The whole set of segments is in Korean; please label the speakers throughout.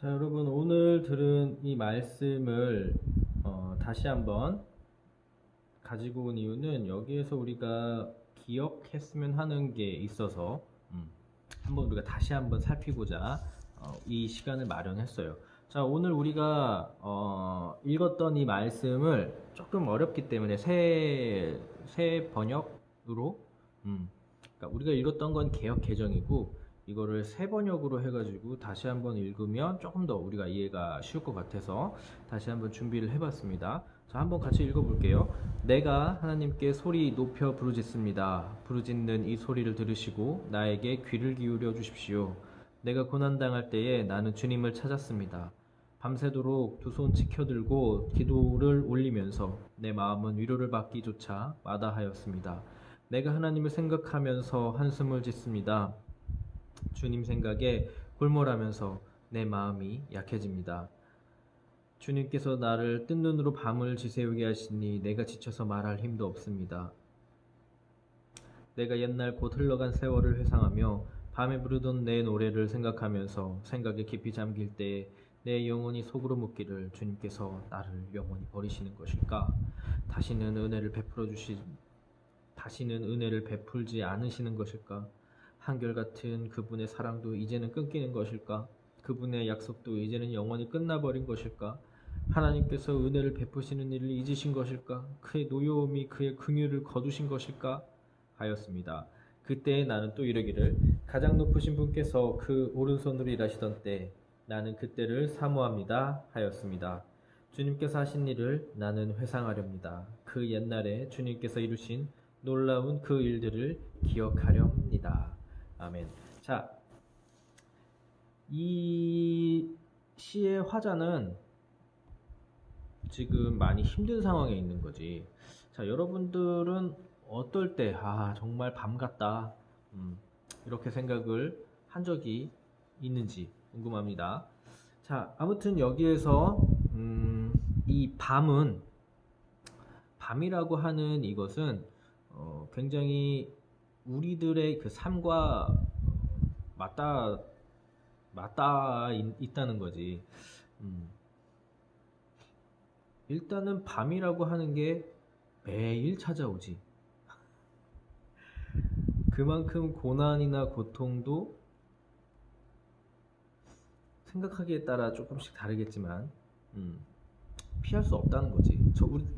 Speaker 1: 자, 여러분, 오늘 들은 이 말씀을 다시 한번 가지고 온 이유는 여기에서 우리가 기억했으면 하는 게 있어서 한번 우리가 다시 한번 살피고자 이 시간을 마련했어요. 자, 오늘 우리가 읽었던 이 말씀을 조금 어렵기 때문에 새 번역으로 그러니까 우리가 읽었던 건 개역 개정이고 이거를 새 번역으로 해가지고 다시 한번 읽으면 조금 더 우리가 이해가 쉬울 것 같아서 다시 한번 준비를 해봤습니다. 자, 한번 같이 읽어볼게요. 내가 하나님께 소리 높여 부르짖습니다. 부르짖는 이 소리를 들으시고 나에게 귀를 기울여 주십시오. 내가 고난당할 때에 나는 주님을 찾았습니다. 밤새도록 두 손 치켜들고 기도를 올리면서 내 마음은 위로를 받기조차 마다하였습니다. 내가 하나님을 생각하면서 한숨을 짓습니다. 주님 생각에 골몰하면서 내 마음이 약해집니다. 주님께서 나를 뜬 눈으로 밤을 지새우게 하시니 내가 지쳐서 말할 힘도 없습니다. 내가 옛날 곧 흘러간 세월을 회상하며 밤에 부르던 내 노래를 생각하면서 생각에 깊이 잠길 때에 내 영혼이 속으로 묻기를 주님께서 나를 영원히 버리시는 것일까? 다시는 은혜를 베풀지 않으시는 것일까? 한결같은 그분의 사랑도 이제는 끊기는 것일까? 그분의 약속도 이제는 영원히 끝나버린 것일까? 하나님께서 은혜를 베푸시는 일을 잊으신 것일까? 그의 노여움이 그의 긍휼을 거두신 것일까? 하였습니다. 그때 나는 또 이르기를 가장 높으신 분께서 그 오른손으로 일하시던 때 나는 그때를 사모합니다 하였습니다. 주님께서 하신 일을 나는 회상하렵니다. 그 옛날에 주님께서 이루신 놀라운 그 일들을 기억하렵니다. 아멘. 자, 이 시의 화자는 지금 많이 힘든 상황에 있는 거지. 자, 여러분들은 어떨 때, 정말 밤 같다. 이렇게 생각을 한 적이 있는지 궁금합니다. 자, 아무튼 여기에서, 이 밤이라고 하는 이것은, 굉장히 우리들의 그 삶과 맞닿아 있다는 거지. 음, 일단은 밤이라고 하는 게 매일 찾아오지. 그만큼 고난이나 고통도 생각하기에 따라 조금씩 다르겠지만, 피할 수 없다는 거지.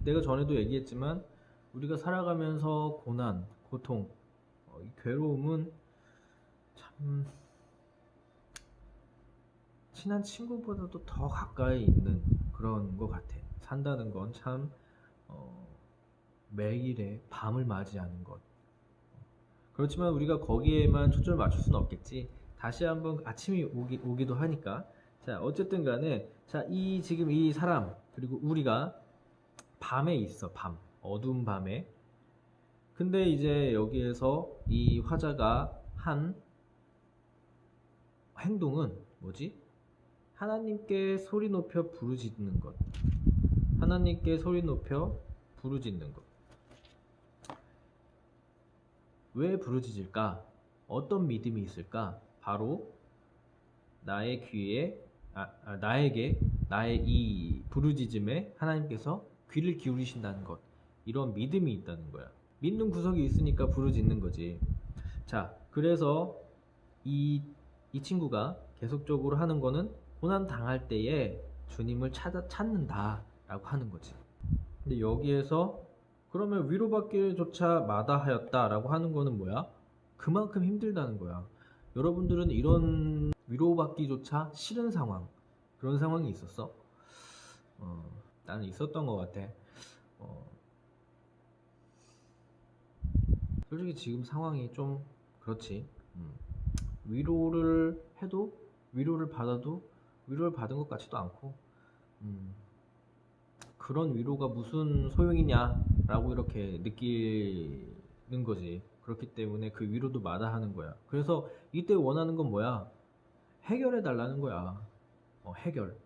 Speaker 1: 내가 전에도 얘기했지만, 우리가 살아가면서 고난, 고통, 이 괴로움은 참 친한 친구보다도 더 가까이 있는 그런 것 같아. 산다는 건 참 매일의 밤을 맞이하는 것. 그렇지만 우리가 거기에만 초점을 맞출 수는 없겠지. 다시 한번 아침이 오기도 하니까. 자, 어쨌든 간에, 자, 지금 이 사람, 그리고 우리가 밤에 있어, 밤. 어두운 밤에. 근데 이제 여기에서 이 화자가 한 행동은 뭐지? 하나님께 소리 높여 부르짖는 것. 하나님께 소리 높여 부르짖는 것. 왜 부르짖을까? 어떤 믿음이 있을까? 바로 나의 나에게 나의 이 부르짖음에 하나님께서 귀를 기울이신다는 것. 이런 믿음이 있다는 거야. 믿는 구석이 있으니까 부르짖는 거지. 자, 그래서 이 친구가 계속적으로 하는 거는 고난 당할 때에 주님을 찾는다라고 하는 거지. 근데 여기에서 그러면 위로받기조차 마다하였다라고 하는 거는 뭐야? 그만큼 힘들다는 거야. 여러분들은 이런 위로받기조차 싫은 상황, 그런 상황이 있었어? 나는 있었던 것 같아. 어, 솔직히 지금 상황이 좀 그렇지. 위로를 해도, 위로를 받아도, 위로를 받은 것 같지도 않고, 음, 그런 위로가 무슨 소용이냐라고 이렇게 느끼는 거지. 그렇기 때문에 그 위로도 마다하는 거야. 그래서 이때 원하는 건 뭐야? 해결해 달라는 거야. 해결.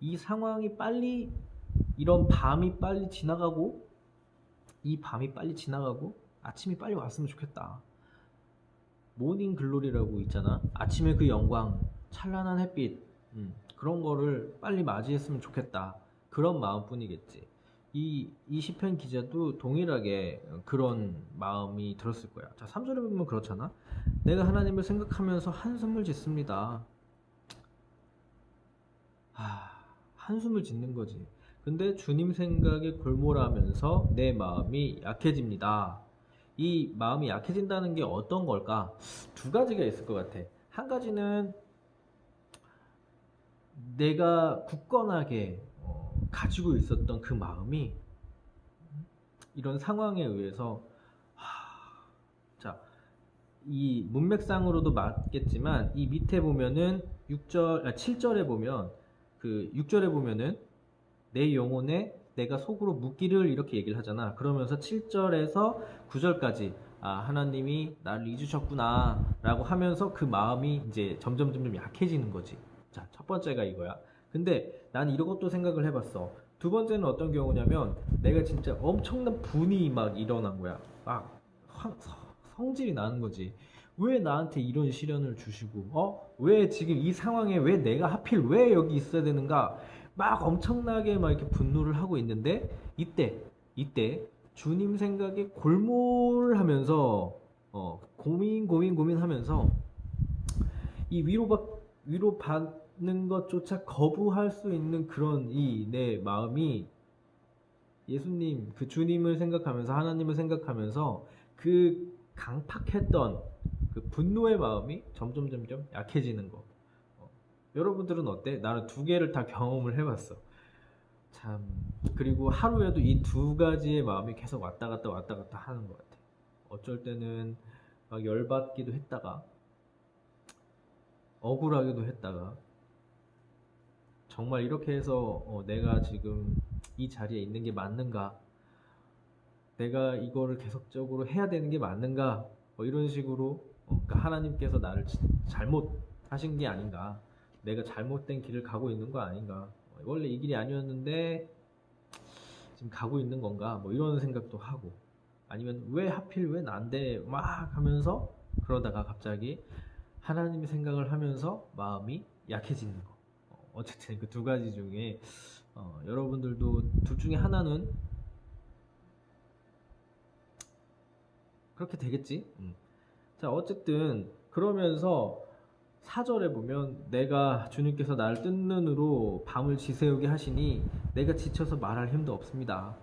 Speaker 1: 이 상황이 빨리, 이런 밤이 빨리 지나가고, 이 밤이 빨리 지나가고, 아침이 빨리 왔으면 좋겠다. 모닝 글로리라고 있잖아. 아침의 그 영광, 찬란한 햇빛, 그런 거를 빨리 맞이했으면 좋겠다. 그런 마음뿐이겠지. 이 시편 기자도 동일하게 그런 마음이 들었을 거야. 자, 3절에 보면 그렇잖아. 내가 하나님을 생각하면서 한숨을 짓습니다. 한숨을 짓는 거지. 근데 주님 생각에 골몰하면서 내 마음이 약해집니다. 이 마음이 약해진다는 게 어떤 걸까? 두 가지가 있을 것 같아. 한 가지는 내가 굳건하게 가지고 있었던 그 마음이 이런 상황에 의해서 자, 이 문맥상으로도 맞겠지만 이 밑에 보면은 7절에 보면 그 6절에 보면은 내 영혼에 내가 속으로 묻기를 이렇게 얘기를 하잖아. 그러면서 7절에서 9절까지 하나님이 나를 잊으셨구나 라고 하면서 그 마음이 이제 점점 약해지는 거지. 자, 첫 번째가 이거야. 근데 난 이것도 생각을 해봤어. 두 번째는 어떤 경우냐면 내가 진짜 엄청난 분이 막 일어난 거야. 막 성질이 나는 거지. 왜 나한테 이런 시련을 주시고, 왜 지금 이 상황에 왜 내가 하필 왜 여기 있어야 되는가? 막 엄청나게 막 이렇게 분노를 하고 있는데, 이때, 주님 생각에 골몰하면서, 고민하면서, 이 위로받는 것조차 거부할 수 있는 그런 이 내 마음이 예수님, 그 주님을 생각하면서, 하나님을 생각하면서, 그 강팍했던 그 분노의 마음이 점점 약해지는 거. 여러분들은 어때? 나는 두 개를 다 경험을 해봤어. 참. 그리고 하루에도 이 두 가지의 마음이 계속 왔다 갔다 하는 것 같아. 어쩔 때는 막 열받기도 했다가, 억울하기도 했다가, 정말 이렇게 해서 내가 지금 이 자리에 있는 게 맞는가? 내가 이거를 계속적으로 해야 되는 게 맞는가? 이런 식으로 그러니까 하나님께서 나를 잘못하신 게 아닌가? 내가 잘못된 길을 가고 있는 거 아닌가? 원래 이 길이 아니었는데 지금 가고 있는 건가? 이런 생각도 하고 아니면 왜 하필 왜 난데 막 하면서 그러다가 갑자기 하나님의 생각을 하면서 마음이 약해지는 거. 어쨌든 그 두 가지 중에 여러분들도 둘 중에 하나는 그렇게 되겠지. 자, 어쨌든 그러면서 4절에 보면 내가 주님께서 나를 뜬 눈으로 밤을 지새우게 하시니 내가 지쳐서 말할 힘도 없습니다.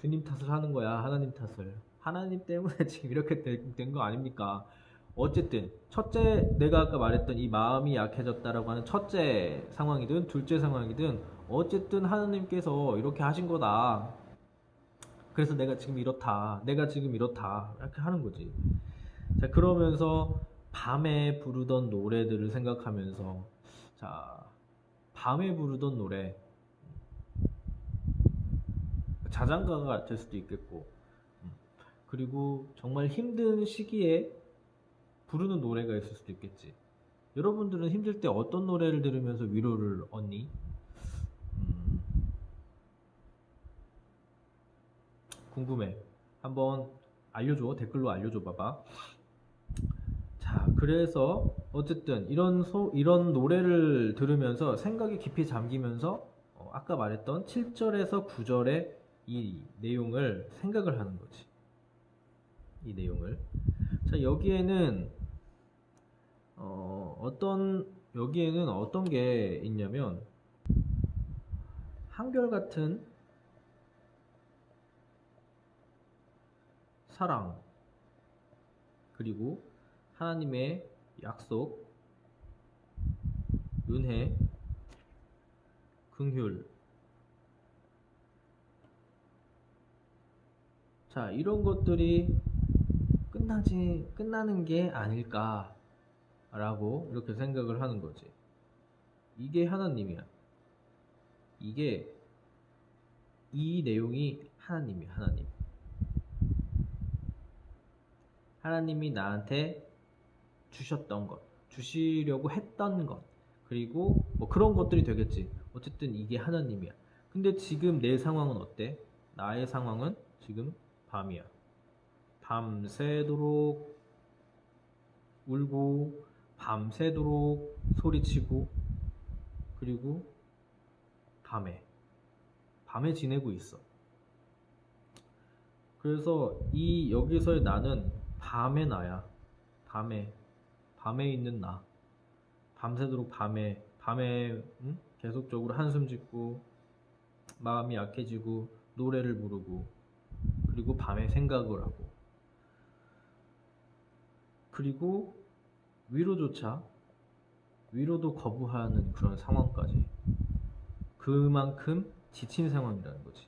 Speaker 1: 주님 탓을 하는 거야. 하나님 탓을. 하나님 때문에 지금 이렇게 된 거 아닙니까? 어쨌든 첫째, 내가 아까 말했던 이 마음이 약해졌다라고 하는 첫째 상황이든 둘째 상황이든 어쨌든 하나님께서 이렇게 하신 거다. 그래서 내가 지금 이렇다 이렇게 하는 거지. 자, 그러면서 밤에 부르던 노래들을 생각하면서 자, 밤에 부르던 노래 자장가가 될 수도 있겠고 그리고 정말 힘든 시기에 부르는 노래가 있을 수도 있겠지. 여러분들은 힘들 때 어떤 노래를 들으면서 위로를 얻니? 음, 궁금해. 한번 알려줘. 댓글로 알려줘 봐봐. 자, 그래서 어쨌든 이런 노래를 들으면서 생각이 깊이 잠기면서 아까 말했던 7절에서 9절의 이 내용을 생각을 하는 거지. 이 내용을. 자, 여기에는 어떤 게 있냐면 한결같은 사랑 그리고 하나님의 약속, 은혜, 긍휼. 자, 이런 것들이 끝나는 게 아닐까라고 이렇게 생각을 하는 거지. 이게 하나님이야. 이게 이 내용이 하나님이야, 하나님. 하나님이 나한테 주셨던 것, 주시려고 했던 것, 그리고 그런 것들이 되겠지. 어쨌든 이게 하나님이야. 근데 지금 내 상황은 어때? 나의 상황은 지금 밤이야. 밤새도록 울고, 밤새도록 소리치고, 그리고 밤에 지내고 있어. 그래서 이 여기서의 나는 밤의 나야. 밤에 있는 나. 밤새도록 밤에 계속적으로 한숨 짓고 마음이 약해지고 노래를 부르고 그리고 밤에 생각을 하고 그리고 위로도 거부하는 그런 상황까지. 그만큼 지친 상황이라는 거지.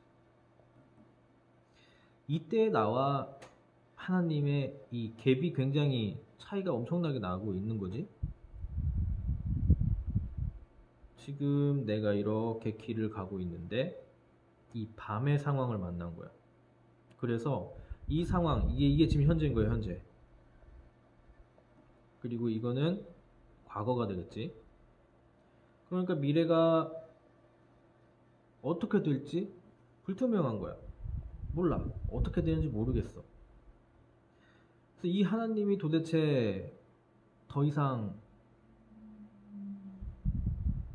Speaker 1: 이때 나와 하나님의 이 갭이 굉장히 차이가 엄청나게 나고 있는 거지. 지금 내가 이렇게 길을 가고 있는데 이 밤의 상황을 만난 거야. 그래서 이 상황, 이게 지금 현재인 거예요, 현재. 그리고 이거는 과거가 되겠지. 그러니까 미래가 어떻게 될지 불투명한 거야. 몰라. 어떻게 되는지 모르겠어. 그래서 이 하나님이 도대체 더 이상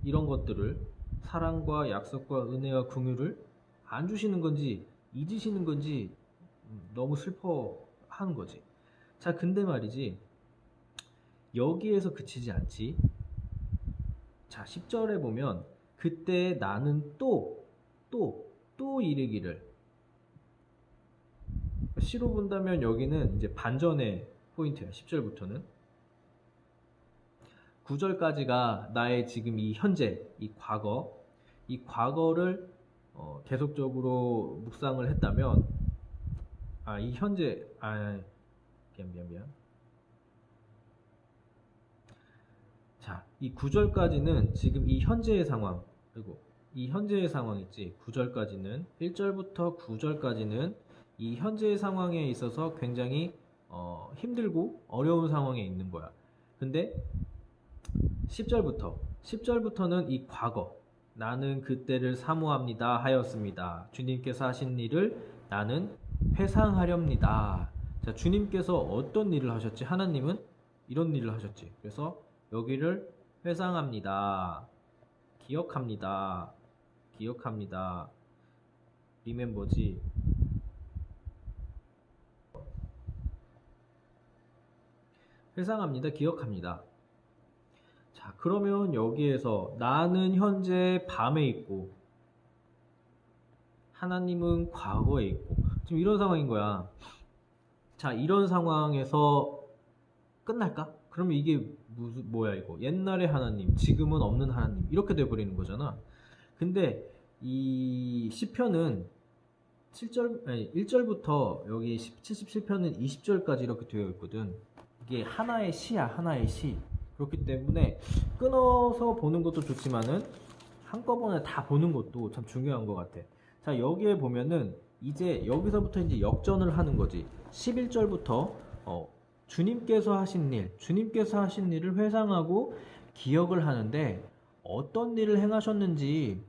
Speaker 1: 이런 것들을 사랑과 약속과 은혜와 긍휼을 안 주시는 건지 잊으시는 건지 너무 슬퍼하는 거지. 자, 근데 말이지. 여기에서 그치지 않지. 자, 10절에 보면 그때 나는 또 이르기를. 시로 본다면 여기는 이제 반전의 포인트야. 10절부터는 9절까지가 나의 지금 이 현재, 이 과거를 계속적으로 묵상을 했다면 이 현재 미안. 자, 이 9절까지는 지금 이 현재의 상황, 그리고 이 현재의 상황 있지. 9절까지는 1절부터 9절까지는 이 현재의 상황에 있어서 굉장히 힘들고 어려운 상황에 있는 거야. 근데 10절부터는 이 과거, 나는 그때를 사모합니다 하였습니다. 주님께서 하신 일을 나는 회상하렵니다. 자, 주님께서 어떤 일을 하셨지? 하나님은 이런 일을 하셨지. 그래서 여기를 회상합니다. 기억합니다. 리멤버지. 회상합니다. 기억합니다. 자, 그러면 여기에서 나는 현재 밤에 있고 하나님은 과거에 있고 지금 이런 상황인 거야. 자, 이런 상황에서 끝날까? 그러면 이게 뭐야 이거? 옛날의 하나님, 지금은 없는 하나님 이렇게 돼버리는 거잖아. 근데 이 시편은 1절부터 여기 77편은 20절까지 이렇게 되어 있거든. 이게 하나의 시야, 하나의 시. 그렇기 때문에 끊어서 보는 것도 좋지만은 한꺼번에 다 보는 것도 참 중요한 것 같아. 자, 여기에 보면은 이제 여기서부터 이제 역전을 하는 거지. 11절부터 주님께서 하신 일을 회상하고 기억을 하는데 어떤 일을 행하셨는지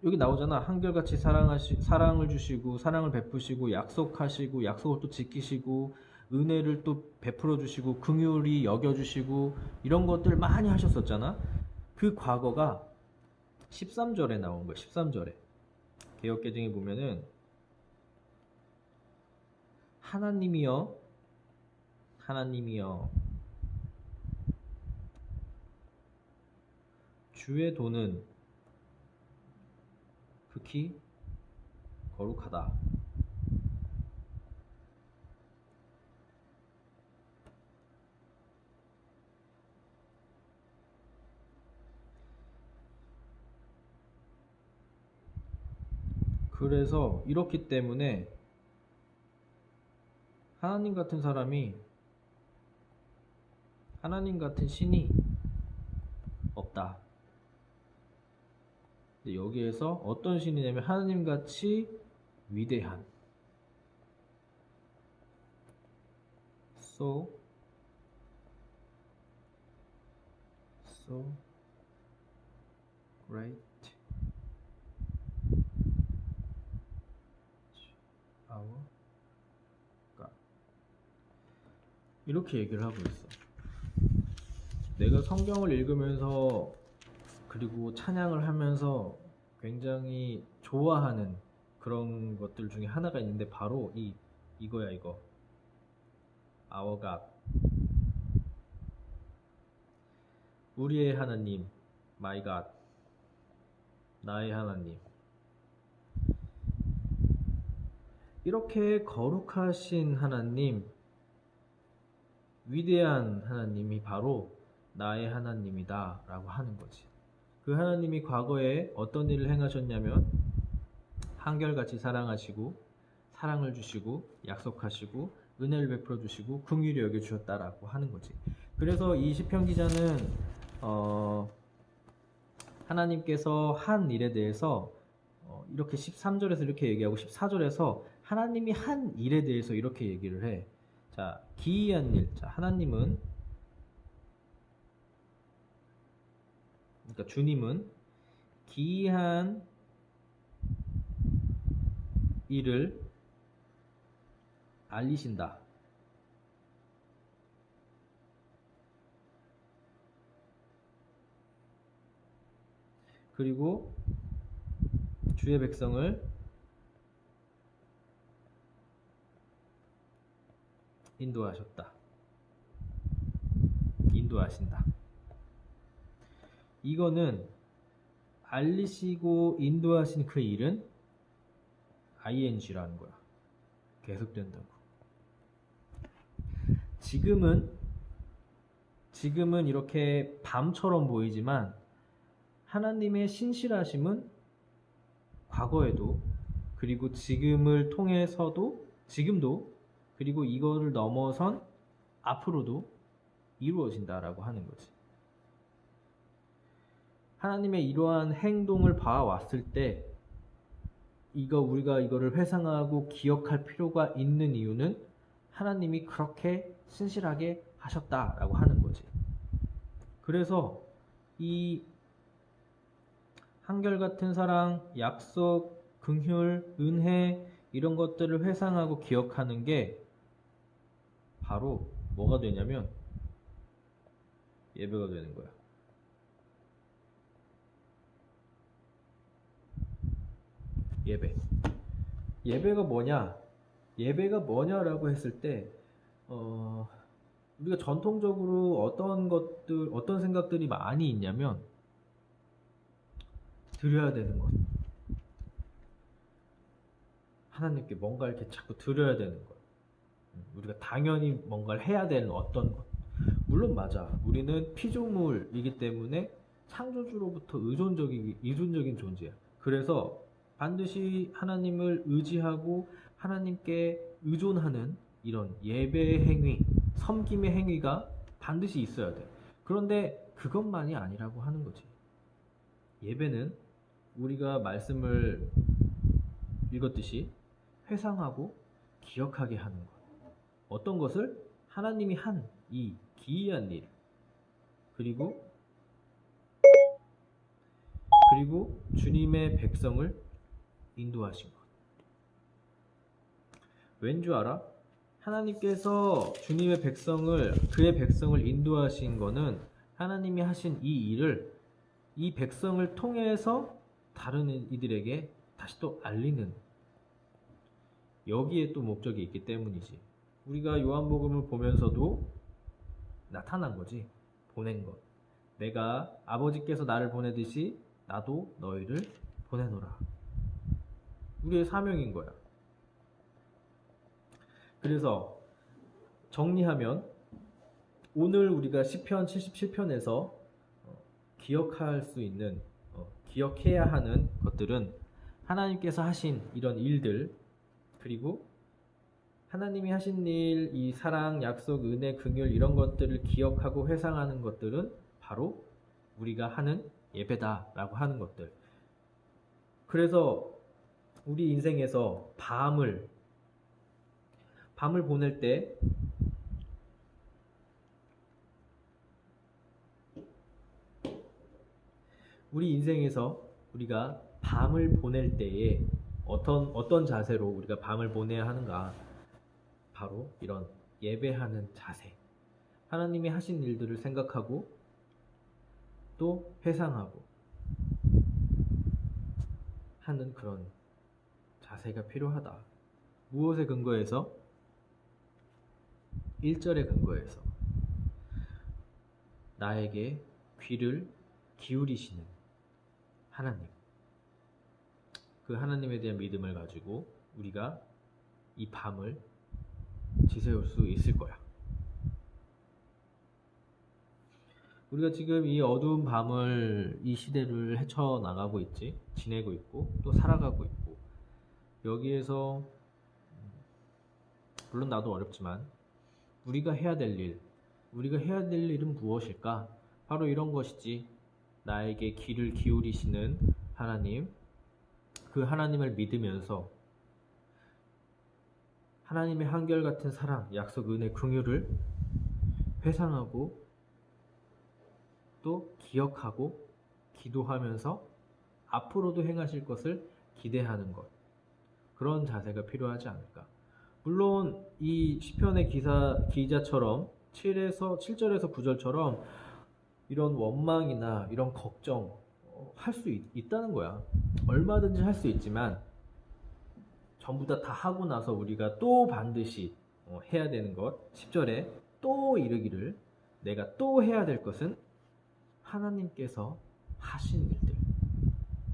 Speaker 1: 여기 나오잖아. 한결같이 사랑을 주시고 사랑을 베푸시고 약속하시고 약속을 또 지키시고 은혜를 또 베풀어 주시고 긍휼히 여겨 주시고 이런 것들 많이 하셨었잖아. 그 과거가 13절에 나온 거야. 13절에 개역개정에 보면은 하나님이여 주의 도는 극히 거룩하다. 그래서 이렇기 때문에 하나님 같은 신이 없다. 근데 여기에서 어떤 신이냐면 하나님같이 위대한 so great our God 이렇게 얘기를 하고 있어. 내가 성경을 읽으면서 그리고 찬양을 하면서 굉장히 좋아하는 그런 것들 중에 하나가 있는데 바로 이거야 이거. Our God. 우리의 하나님, My God. 나의 하나님. 이렇게 거룩하신 하나님, 위대한 하나님이 바로 나의 하나님이다 라고 하는 거지. 그 하나님이 과거에 어떤 일을 행하셨냐면 한결같이 사랑하시고 사랑을 주시고 약속하시고 은혜를 베풀어 주시고 긍휼히 여겨 주셨다라고 하는 거지. 그래서 이 시편 기자는 하나님께서 한 일에 대해서 이렇게 13절에서 이렇게 얘기하고 14절에서 하나님이 한 일에 대해서 이렇게 얘기를 해. 자, 기이한 일. 자, 하나님은, 그러니까 주님은 기이한 일을 알리신다. 그리고 주의 백성을 인도하셨다. 인도하신다. 이거는 알리시고 인도하신 그 일은 ing라는 거야. 계속된다고. 지금은 이렇게 밤처럼 보이지만 하나님의 신실하심은 과거에도 그리고 지금을 통해서도 지금도 그리고 이거를 넘어선 앞으로도 이루어진다라고 하는 거지. 하나님의 이러한 행동을 봐왔을 때 우리가 이거를 회상하고 기억할 필요가 있는 이유는 하나님이 그렇게 신실하게 하셨다라고 하는 거지. 그래서 이 한결같은 사랑, 약속, 긍휼, 은혜 이런 것들을 회상하고 기억하는 게 바로 뭐가 되냐면 예배가 되는 거야. 예배. 예배가 뭐냐? 예배가 뭐냐라고 했을 때 우리가 전통적으로 어떤 생각들이 많이 있냐면 드려야 되는 것. 하나님께 뭔가 이렇게 자꾸 드려야 되는 것. 우리가 당연히 뭔가를 해야 되는 어떤 것. 물론 맞아. 우리는 피조물이기 때문에 창조주로부터 의존적인 존재야. 그래서 반드시 하나님을 의지하고 하나님께 의존하는 이런 예배의 행위, 섬김의 행위가 반드시 있어야 돼. 그런데 그것만이 아니라고 하는 거지. 예배는 우리가 말씀을 읽었듯이 회상하고 기억하게 하는 것. 어떤 것을? 하나님이 한 이 기이한 일. 그리고 주님의 백성을 인도하신 것. 왠 줄 알아? 하나님께서 그의 백성을 인도하신 거는 하나님이 하신 이 일을 이 백성을 통해서 다른 이들에게 다시 또 알리는 여기에 또 목적이 있기 때문이지. 우리가 요한복음을 보면서도 나타난 거지. 보낸 것. 내가 아버지께서 나를 보내듯이 나도 너희를 보내노라. 우리의 사명인 거야. 그래서 정리하면 오늘 우리가 시편 77편에서 기억할 수 있는 기억해야 하는 것들은 하나님께서 하신 이런 일들, 그리고 하나님이 하신 일, 이 사랑, 약속, 은혜, 긍휼 이런 것들을 기억하고 회상하는 것들은 바로 우리가 하는 예배다라고 하는 것들. 그래서 우리 인생에서 밤을 보낼 때 우리 인생에서 우리가 밤을 보낼 때에 어떤 자세로 우리가 밤을 보내야 하는가? 바로 이런 예배하는 자세. 하나님이 하신 일들을 생각하고 또 회상하고 하는 그런 자세가 필요하다. 무엇에 근거해서? 1절에 근거해서 나에게 귀를 기울이시는 하나님, 그 하나님에 대한 믿음을 가지고 우리가 이 밤을 지새울 수 있을 거야. 우리가 지금 이 어두운 밤을, 이 시대를 헤쳐나가고 있지, 지내고 있고 또 살아가고 있고, 여기에서 물론 나도 어렵지만 우리가 해야 될 일은 무엇일까? 바로 이런 것이지. 나에게 귀를 기울이시는 하나님, 그 하나님을 믿으면서 하나님의 한결같은 사랑, 약속, 은혜, 긍휼을 회상하고 또 기억하고 기도하면서 앞으로도 행하실 것을 기대하는 것, 그런 자세가 필요하지 않을까. 물론 이 시편의 기자처럼 7절에서 9절처럼 이런 원망이나 이런 걱정 할 수 있다는 거야. 얼마든지 할 수 있지만 전부 다 하고 나서 우리가 또 반드시 해야 되는 것, 10절에 또 이르기를, 내가 또 해야 될 것은 하나님께서 하신 일들,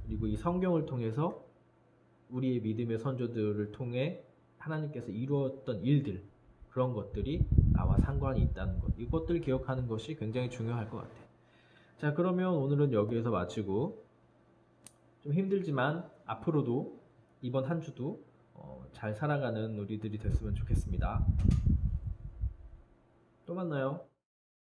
Speaker 1: 그리고 이 성경을 통해서 우리의 믿음의 선조들을 통해 하나님께서 이루었던 일들, 그런 것들이 나와 상관이 있다는 것, 이것들 기억하는 것이 굉장히 중요할 것 같아. 자, 그러면 오늘은 여기에서 마치고, 좀 힘들지만 앞으로도 이번 한 주도 잘 살아가는 우리들이 됐으면 좋겠습니다. 또 만나요.